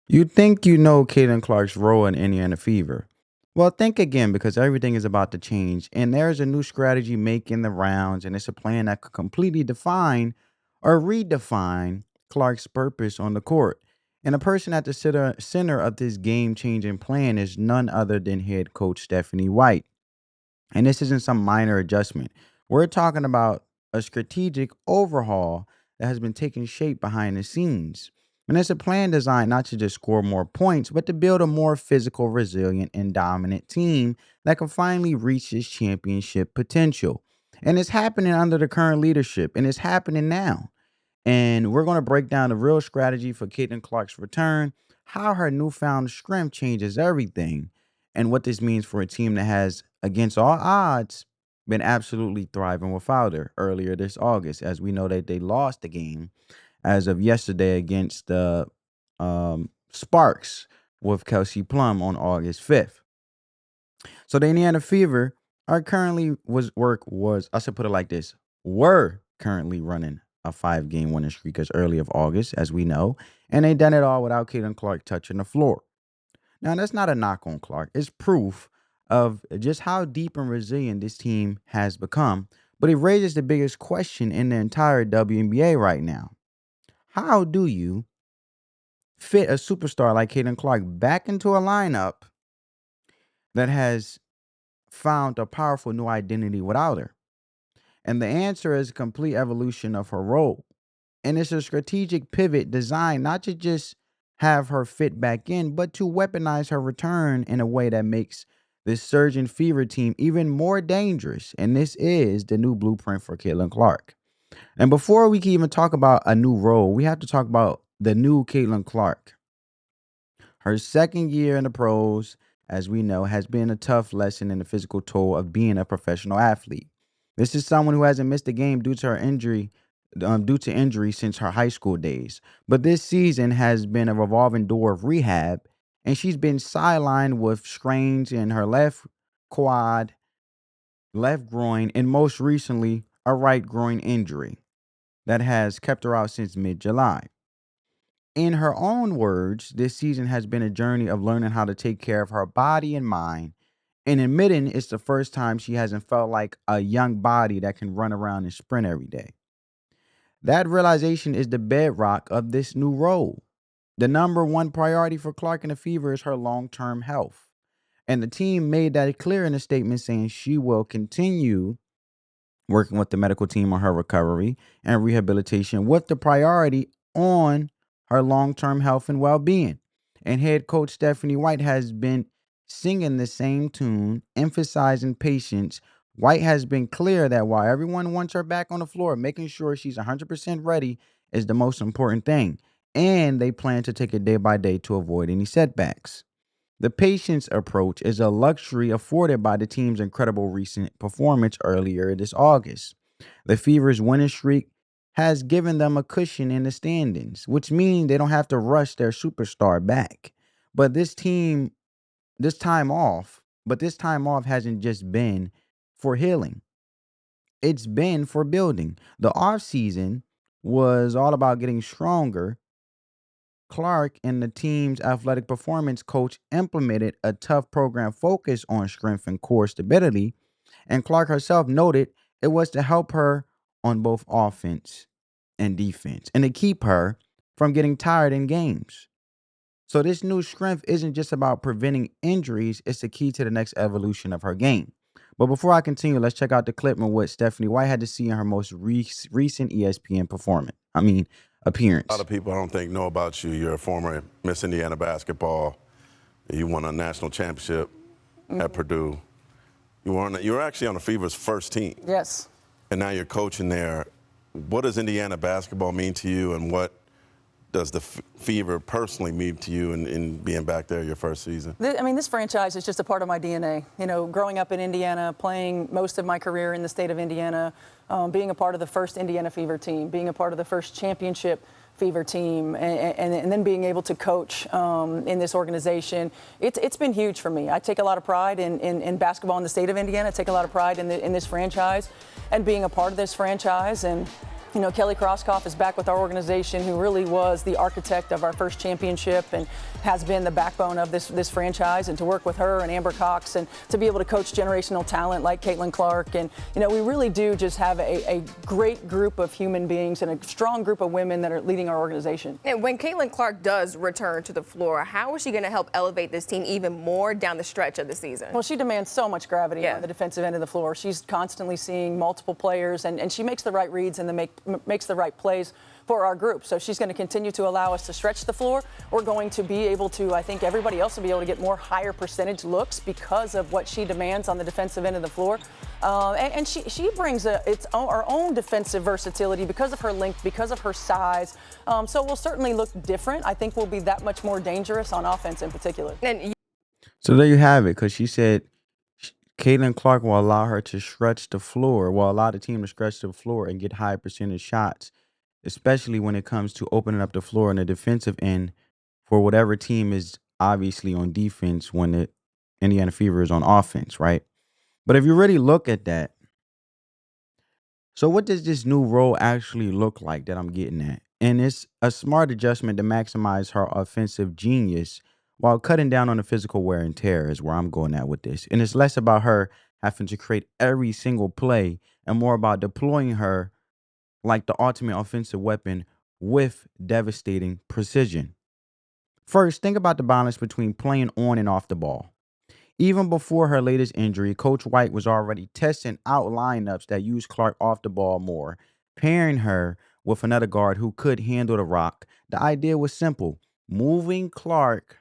You think you know Caitlin Clark's role in Indiana Fever. Well, think again because everything is about to change, and there's a new strategy making the rounds, and it's a plan that could completely define or redefine Clark's purpose on the court. And the person at the center of this game changing plan is none other than head coach Stephanie White. And this isn't some minor adjustment. We're talking about a strategic overhaul that has been taking shape behind the scenes. And it's a plan designed not to just score more points, but to build a more physical, resilient, and dominant team that can finally reach its championship potential. And it's happening under the current leadership, and it's happening now. And we're going to break down the real strategy for Caitlin Clark's return, how her newfound strength changes everything, and what this means for a team that has, against all odds, been absolutely thriving without her earlier this August, as we know that they lost the game as of yesterday against the Sparks with Kelsey Plum on August 5th. So the Indiana Fever are currently was I should put it like this, were currently running a 5-game winning streak as early of August, as we know, and they done it all without Caitlin Clark touching the floor. Now that's not a knock on Clark. It's proof of just how deep and resilient this team has become. But it raises the biggest question in the entire WNBA right now. How do you fit a superstar like Caitlin Clark back into a lineup that has found a powerful new identity without her? And the answer is a complete evolution of her role. And it's a strategic pivot designed not to just have her fit back in, but to weaponize her return in a way that makes this surging fever team even more dangerous. And this is the new blueprint for Caitlin Clark. And before we can even talk about a new role, we have to talk about the new Caitlin Clark. Her second year in the pros, as we know, has been a tough lesson in the physical toll of being a professional athlete. This is someone who hasn't missed a game due to injury since her high school days. But this season has been a revolving door of rehab, and she's been sidelined with strains in her left quad, left groin, and most recently, a right groin injury that has kept her out since mid July. In her own words, this season has been a journey of learning how to take care of her body and mind, and admitting it's the first time she hasn't felt like a young body that can run around and sprint every day. That realization is the bedrock of this new role. The number one priority for Clark and the Fever is her long term health. And the team made that clear in a statement saying she will continue working with the medical team on her recovery and rehabilitation with the priority on her long term health and well being. And head coach Stephanie White has been singing the same tune, emphasizing patience. White has been clear that while everyone wants her back on the floor, making sure she's 100% ready is the most important thing. And they plan to take it day by day to avoid any setbacks. The patience approach is a luxury afforded by the team's incredible recent performance earlier this August. The Fever's winning streak has given them a cushion in the standings, which means they don't have to rush their superstar back. But this time off, this time off hasn't just been for healing. It's been for building. The off season was all about getting stronger. Clark and the team's athletic performance coach implemented a tough program focused on strength and core stability. And Clark herself noted it was to help her on both offense and defense and to keep her from getting tired in games. So, this new strength isn't just about preventing injuries, it's the key to the next evolution of her game. But before I continue, let's check out the clip and what Stephanie White had to see in her most recent ESPN A lot appearance. of people I don't think know about you. You're a former Miss Indiana basketball. You won a national championship at Purdue. You were actually on the Fever's first team, Yes. and now you're coaching there. What does Indiana basketball mean to you, and what does the Fever personally mean to you in being back there your first season? This franchise is just a part of my DNA. You know, growing up in Indiana, playing most of my career in the state of Indiana, being a part of the first Indiana Fever team, being a part of the first championship Fever team, and then being able to coach in this organization. It's been huge for me. I take a lot of pride in basketball in the state of Indiana. I take a lot of pride in this franchise and being a part of this franchise. And You know, Kelly Krauskopf is back with our organization, who really was the architect of our first championship and has been the backbone of this franchise. And to work with her and Amber Cox and to be able to coach generational talent like Caitlin Clark. And, you know, we really do just have a great group of human beings and a strong group of women that are leading our organization. And when Caitlin Clark does return to the floor, how is she going to help elevate this team even more down the stretch of the season? Well, she demands so much gravity on the defensive end of the floor. She's constantly seeing multiple players, and she makes the right reads and makes the right plays for our group. So she's going to continue to allow us to stretch the floor. We're going to be able to, I think everybody else will be able to get more higher percentage looks because of what she demands on the defensive end of the floor. And she brings our own defensive versatility because of her length, because of her size. So we'll certainly look different. I think we'll be that much more dangerous on offense in particular. So there you have it, because she said Caitlin Clark will allow her to stretch the floor, will allow the team to stretch the floor and get high percentage shots, especially when it comes to opening up the floor in the defensive end for whatever team is obviously on defense when the Indiana Fever is on offense, right? But if you really look at that, so what does this new role actually look like that I'm getting at? And it's a smart adjustment to maximize her offensive genius while cutting down on the physical wear and tear is where I'm going at with this. And it's less about her having to create every single play and more about deploying her like the ultimate offensive weapon with devastating precision. First, think about the balance between playing on and off the ball. Even before her latest injury, Coach White was already testing out lineups that use Clark off the ball more, pairing her with another guard who could handle the rock. The idea was simple: moving Clark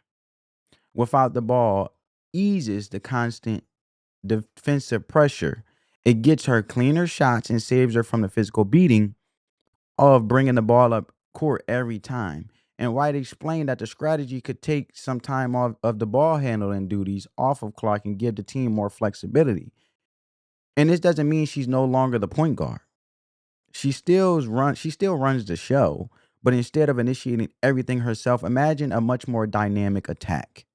without the ball eases the constant defensive pressure. It gets her cleaner shots and saves her from the physical beating of bringing the ball up court every time. And White explained that the strategy could take some time off of the ball handling duties off of Clark and give the team more flexibility. And this doesn't mean she's no longer the point guard. She still runs the show, but instead of initiating everything herself, imagine a much more dynamic attack.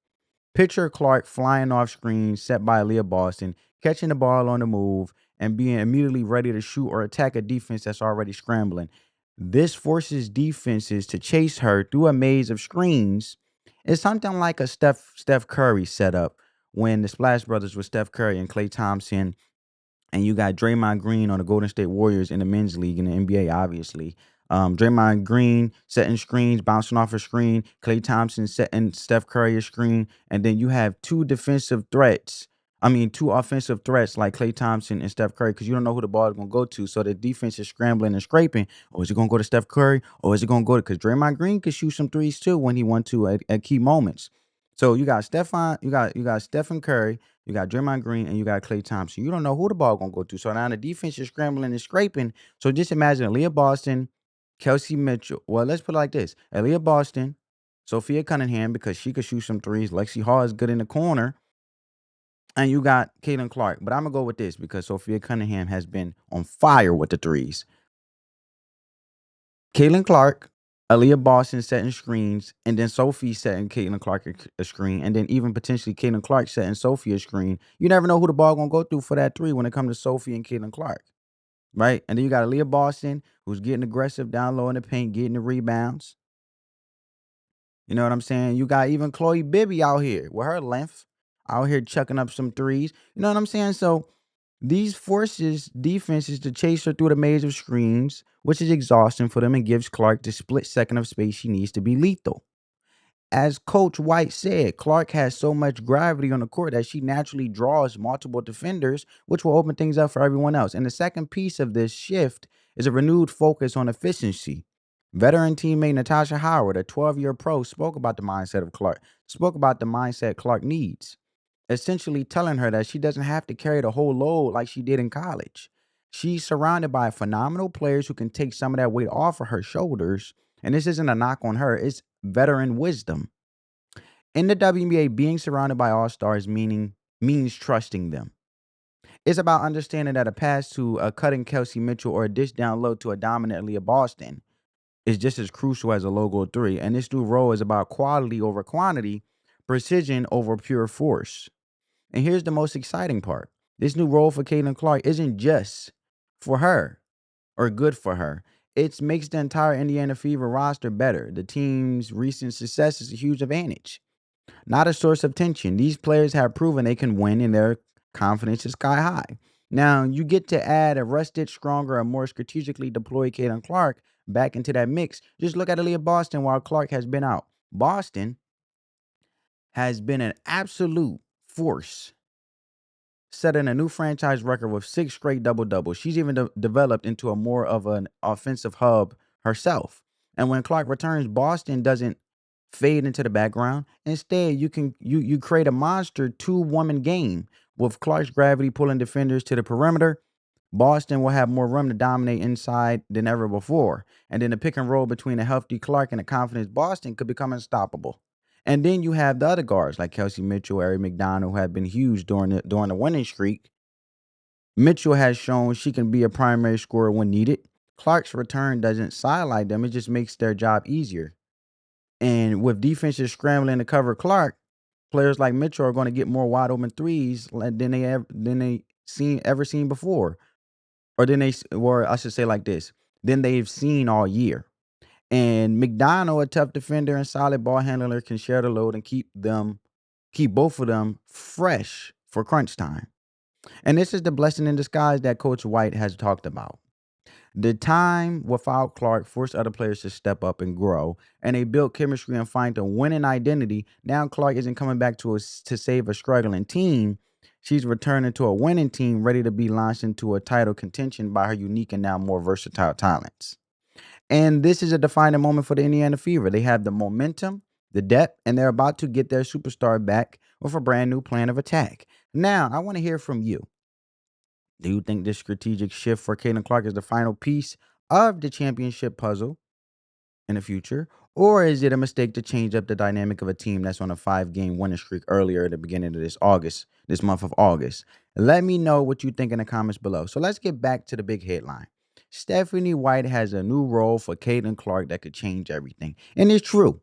Picture Clark flying off screens set by Aliyah Boston, catching the ball on the move, and being immediately ready to shoot or attack a defense that's already scrambling. This forces defenses to chase her through a maze of screens. It's something like a Steph Curry setup when the Splash Brothers with Steph Curry and Klay Thompson, and you got Draymond Green on the Golden State Warriors in the men's league in the NBA, obviously. Draymond Green setting screens, bouncing off a screen. Klay Thompson setting Steph Curry a screen. And then you have two offensive threats like Klay Thompson and Steph Curry, because you don't know who the ball is going to go to. So the defense is scrambling and scraping. Or is it going to go to Steph Curry? Or is it going to go to, because Draymond Green could shoot some threes too when he want to at key moments. So you got Stephen Curry, you got Draymond Green, and you got Klay Thompson. You don't know who the ball going to go to. So now the defense is scrambling and scraping. So just imagine Aliyah Boston, Kelsey Mitchell. Well, let's put it like this: Aliyah Boston, Sophia Cunningham, because she could shoot some threes. Lexi Hall is good in the corner. And you got Caitlin Clark. But I'm going to go with this because Sophia Cunningham has been on fire with the threes. Caitlin Clark, Aliyah Boston setting screens, and then Sophie setting Caitlin Clark a screen, and then even potentially Caitlin Clark setting Sophie a screen. You never know who the ball going to go through for that three when it comes to Sophie and Caitlin Clark. Right? And then you got Aliyah Boston, who's getting aggressive down low in the paint, getting the rebounds. You know what I'm saying? You got even Chloe Bibby out here with her length, out here chucking up some threes. You know what I'm saying? So these forces defenses to chase her through the maze of screens, which is exhausting for them and gives Clark the split second of space she needs to be lethal. As Coach White said, Clark has so much gravity on the court that she naturally draws multiple defenders, which will open things up for everyone else. And the second piece of this shift is a renewed focus on efficiency. Veteran teammate Natasha Howard, a 12-year pro, spoke about the mindset Clark needs, essentially telling her that she doesn't have to carry the whole load like she did in college. She's surrounded by phenomenal players who can take some of that weight off of her shoulders. And this isn't a knock on her, it's veteran wisdom. In the WNBA, being surrounded by all-stars means trusting them. It's about understanding that a pass to a cutting Kelsey Mitchell or a dish down low to a dominant Aliyah Boston is just as crucial as a logo three. And this new role is about quality over quantity, precision over pure force. And here's the most exciting part. This new role for Caitlin Clark isn't just for her or good for her. it makes the entire Indiana Fever roster better. The team's recent success is a huge advantage, not a source of tension. These players have proven they can win and their confidence is sky high. Now, you get to add a rested, stronger, and more strategically deployed Caitlin Clark back into that mix. Just look at Aliyah Boston while Clark has been out. Boston has been an absolute force, setting a new franchise record with 6 straight double-doubles. She's even developed into a more of an offensive hub herself. And when Clark returns, Boston doesn't fade into the background. Instead, you create a monster two-woman game with Clark's gravity pulling defenders to the perimeter. Boston will have more room to dominate inside than ever before. And then the pick and roll between a healthy Clark and a confident Boston could become unstoppable. And then you have the other guards like Kelsey Mitchell, Ari McDonald, who have been huge during the winning streak. Mitchell has shown she can be a primary scorer when needed. Clark's return doesn't sidelight them; it just makes their job easier. And with defenses scrambling to cover Clark, players like Mitchell are going to get more wide open threes than they ever seen before, or I should say like this, than they've seen all year. And McDonald, a tough defender and solid ball handler, can share the load and keep both of them fresh for crunch time. And this is the blessing in disguise that Coach White has talked about. The time without Clark forced other players to step up and grow, and they built chemistry and find a winning identity. Now Clark isn't coming back to save a struggling team. She's returning to a winning team ready to be launched into a title contention by her unique and now more versatile talents. And this is a defining moment for the Indiana Fever. They have the momentum, the depth, and they're about to get their superstar back with a brand new plan of attack. Now, I want to hear from you. Do you think this strategic shift for Caitlin Clark is the final piece of the championship puzzle in the future? Or is it a mistake to change up the dynamic of a team that's on a 5-game winning streak earlier at the beginning of this month of August? Let me know what you think in the comments below. So let's get back to the big headline. Stephanie White has a new role for Caitlin Clark that could change everything. And it's true.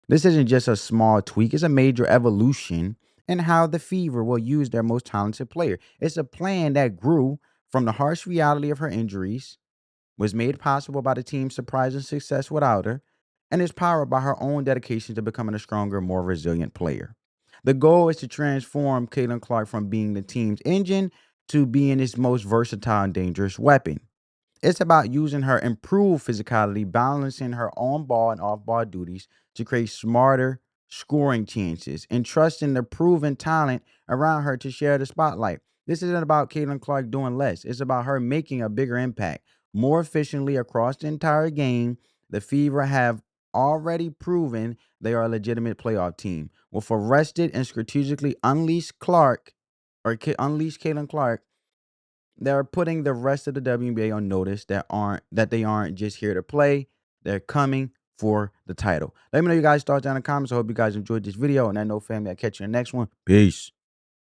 This isn't just a small tweak, it's a major evolution in how the Fever will use their most talented player. It's a plan that grew from the harsh reality of her injuries, was made possible by the team's surprising success without her, and is powered by her own dedication to becoming a stronger, more resilient player. The goal is to transform Caitlin Clark from being the team's engine to being its most versatile and dangerous weapon. It's about using her improved physicality, balancing her on ball and off ball duties to create smarter scoring chances, and trusting the proven talent around her to share the spotlight. This isn't about Caitlin Clark doing less, it's about her making a bigger impact more efficiently across the entire game. The Fever have already proven they are a legitimate playoff team. With a rested and strategically unleashed Caitlin Clark, they're putting the rest of the WNBA on notice that they aren't just here to play. They're coming for the title. Let me know your guys' thoughts down in the comments. I hope you guys enjoyed this video. And I know, family, I'll catch you in the next one. Peace.